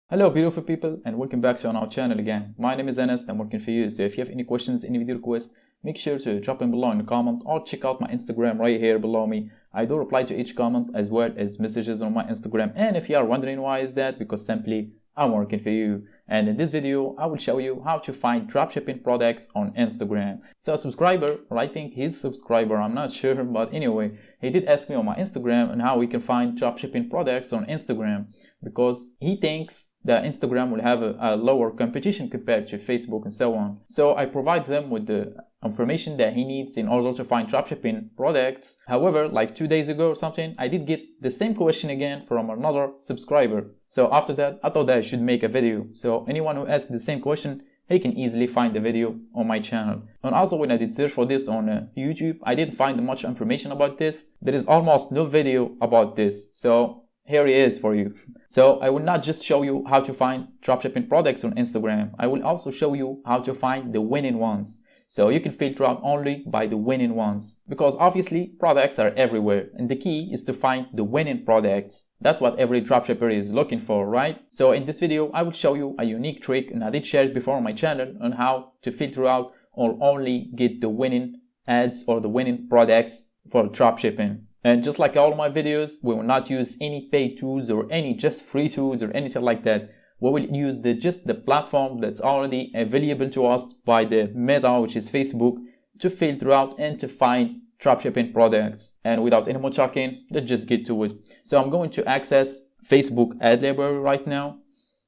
Hello beautiful people and welcome back to our channel again. My name is Anas and I'm working for you. So if you have any questions, any video requests, make sure to drop them below in the comment or check out my Instagram right here below me. I do reply to each comment as well as messages on my Instagram, and if you are wondering why is that, because simply I'm working for you. And in this video, I will show you how to find dropshipping products on Instagram. So a subscriber, or I think he's a subscriber, I'm not sure, but anyway, he did ask me on my Instagram on how we can find dropshipping products on Instagram, because he thinks that Instagram will have a lower competition compared to Facebook and so on. So I provide them with the information that he needs in order to find dropshipping products. However, like 2 days ago or something, I did get the same question again from another subscriber. So after that, I thought that I should make a video. So anyone who asks the same question, he can easily find the video on my channel. And also when I did search for this on YouTube, I didn't find much information about this. There is almost no video about this. So here it is for you. So I will not just show you how to find dropshipping products on Instagram. I will also show you how to find the winning ones. So you can filter out only by the winning ones, because obviously products are everywhere and the key is to find the winning products. That's what every dropshipper is looking for, right? So in this video, I will show you a unique trick, and I did share it before on my channel, on how to filter out or only get the winning ads or the winning products for dropshipping. And just like all of my videos, we will not use any paid tools or any just free tools or anything like that. We will use just the platform that's already available to us by the Meta, which is Facebook, to filter out and to find dropshipping products. And without any more talking, let's just get to it. So I'm going to access Facebook ad library right now.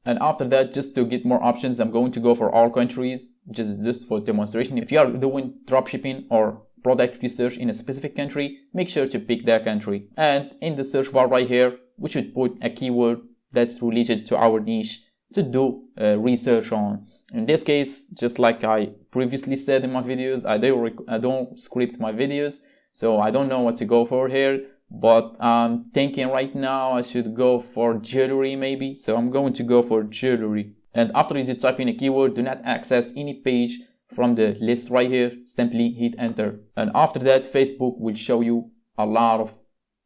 And after that, just to get more options, I'm going to go for all countries, just for demonstration. If you are doing dropshipping or product research in a specific country, make sure to pick that country. And in the search bar right here, we should put a keyword that's related to our niche to do research on. In this case, just like I previously said in my videos, I don't script my videos, so I don't know what to go for here, but I'm thinking right now I should go for jewelry maybe. So I'm going to go for jewelry. And after you type in a keyword, do not access any page from the list right here, simply hit enter. And after that, Facebook will show you a lot of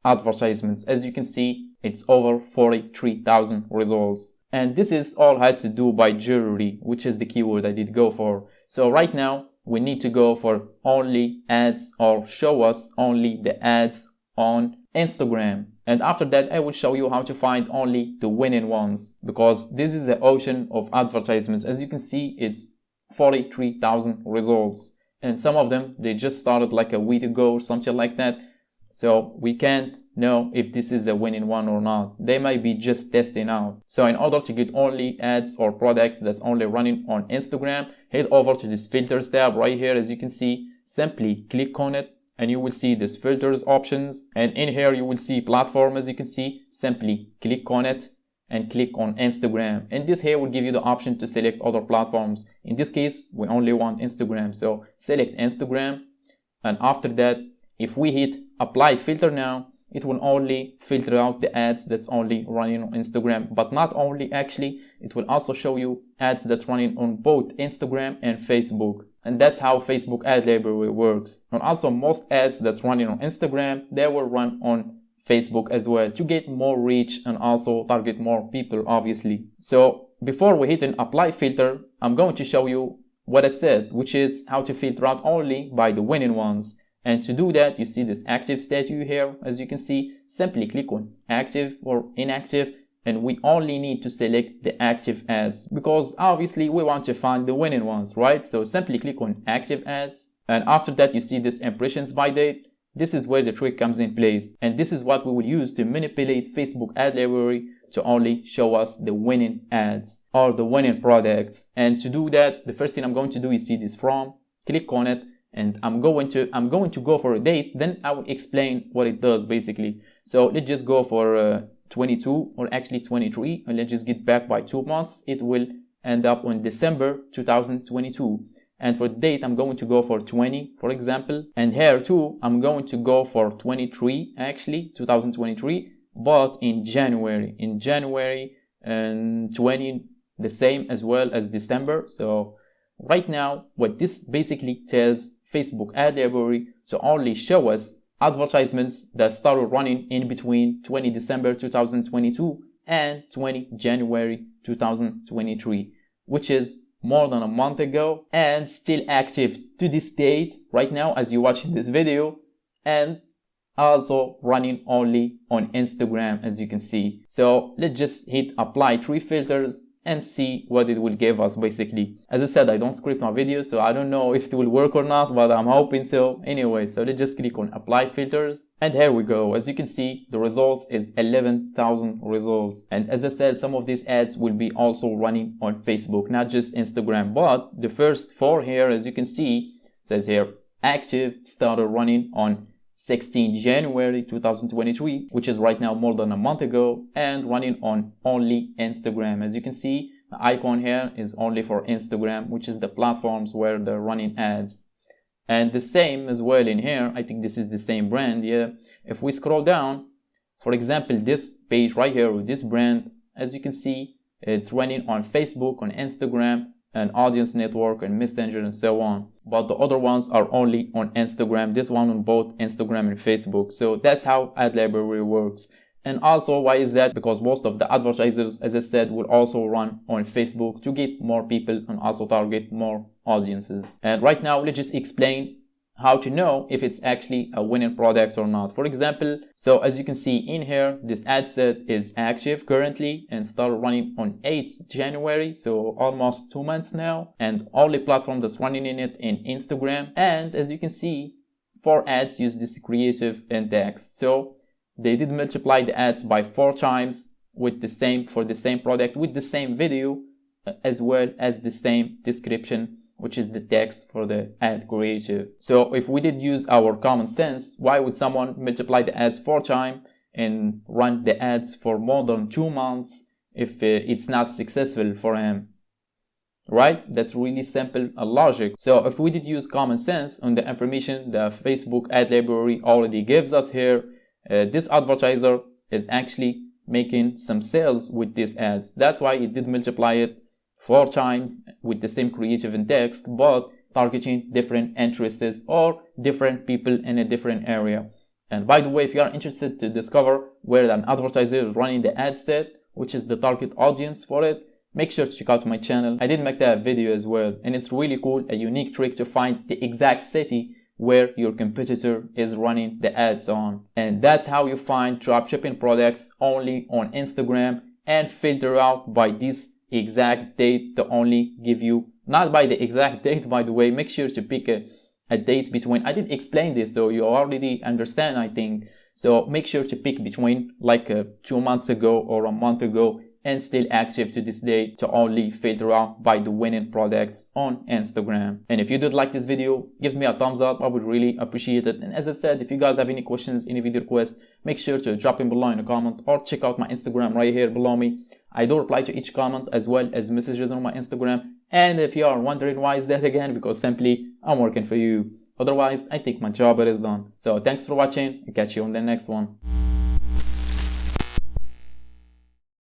advertisements. As you can see, it's over 43,000 results. And this is all I had to do by jewelry, which is the keyword I did go for. So right now, we need to go for only ads, or show us only the ads on Instagram. And after that, I will show you how to find only the winning ones, because this is an ocean of advertisements. As you can see, it's 43,000 results. And some of them, they just started like a week ago or something like that. So we can't know if this is a winning one or not. They might be just testing out. So in order to get only ads or products that's only running on Instagram, head over to this filters tab right here. As you can see, simply click on it and you will see this filters options. And in here, you will see platform. As you can see, simply click on it and click on Instagram. And this here will give you the option to select other platforms. In this case, we only want Instagram. So select Instagram. And after that, if we hit apply filter now, it will only filter out the ads that's only running on Instagram. But not only, actually, it will also show you ads that's running on both Instagram and Facebook. And that's how Facebook ad library works. And also most ads that's running on Instagram, they will run on Facebook as well to get more reach and also target more people, obviously. So before we hit an apply filter, I'm going to show you what I said, which is how to filter out only by the winning ones. And to do that, you see this active statue here. As you can see, simply click on active or inactive, and we only need to select the active ads, because obviously we want to find the winning ones, right? So simply click on active ads. And after that, you see this impressions by date. This is where the trick comes in place. And this is what we will use to manipulate Facebook ad library to only show us the winning ads or the winning products. And to do that, the first thing I'm going to do is see this from, click on it. And I'm going to go for a date, then I will explain what it does basically. So let's just go for 22 or actually 23, and let's just get back by 2 months. It will end up on December 2022. And for date, I'm going to go for 20, for example. And here too, I'm going to go for 23, actually 2023, but in January and 20, the same as well as December. So right now, what this basically tells Facebook ad library to only show us advertisements that started running in between 20 December 2022 and 20 January 2023, which is more than a month ago and still active to this date right now as you're watching this video, and also running only on Instagram, as you can see. So let's just hit apply 3 filters and see what it will give us. Basically, as I said, I don't script my videos, so I don't know if it will work or not, but I'm hoping so. Anyway, so let's just click on apply filters, and here we go. As you can see, the results is 11,000 results. And as I said, some of these ads will be also running on Facebook, not just Instagram. But the first 4 here, as you can see, says here active, started running on 16 January 2023, which is right now more than a month ago, and running on only Instagram. As you can see, the icon here is only for Instagram, which is the platforms where they're running ads. And the same as well in here, I think this is the same brand, yeah. If we scroll down, for example, this page right here with this brand, as you can see, it's running on Facebook, on Instagram, and audience network and messenger and so on, but the other ones are only on Instagram, this one on both Instagram and Facebook. So that's how ad library works. And also, why is that? Because most of the advertisers, as I said, will also run on Facebook to get more people and also target more audiences. And right now, let's just explain how to know if it's actually a winning product or not. For example, so as you can see in here, this ad set is active currently and started running on 8th January, so almost 2 months now, and only platform that's running in it in Instagram. And as you can see, 4 ads use this creative and text, so they did multiply the ads by 4 times with the same, for the same product, with the same video as well as the same description, which is the text for the ad creative. So if we did use our common sense, why would someone multiply the ads 4 times and run the ads for more than 2 months if it's not successful for him? Right? That's really simple logic. So if we did use common sense on the information the Facebook ad library already gives us here, this advertiser is actually making some sales with these ads. That's why it did multiply it 4 times with the same creative and text, but targeting different interests or different people in a different area. And by the way, if you are interested to discover where an advertiser is running the ad set, which is the target audience for it, make sure to check out my channel. I did make that video as well, and it's really cool, a unique trick to find the exact city where your competitor is running the ads on. And that's how you find dropshipping products only on Instagram and filter out by this exact date to only give you, not by the exact date, by the way. Make sure to pick a date between, I did explain this so you already understand, I think. So make sure to pick between like 2 months ago or a month ago and still active to this day to only filter out by the winning products on Instagram. And if you did like this video, give me a thumbs up, I would really appreciate it. And as I said, if you guys have any questions, any video requests, make sure to drop them below in a comment or check out my Instagram right here below me. I do reply to each comment as well as messages on my Instagram. And if you are wondering why is that again, because simply I'm working for you. Otherwise, I think my job is done. So thanks for watching. I'll catch you on the next one.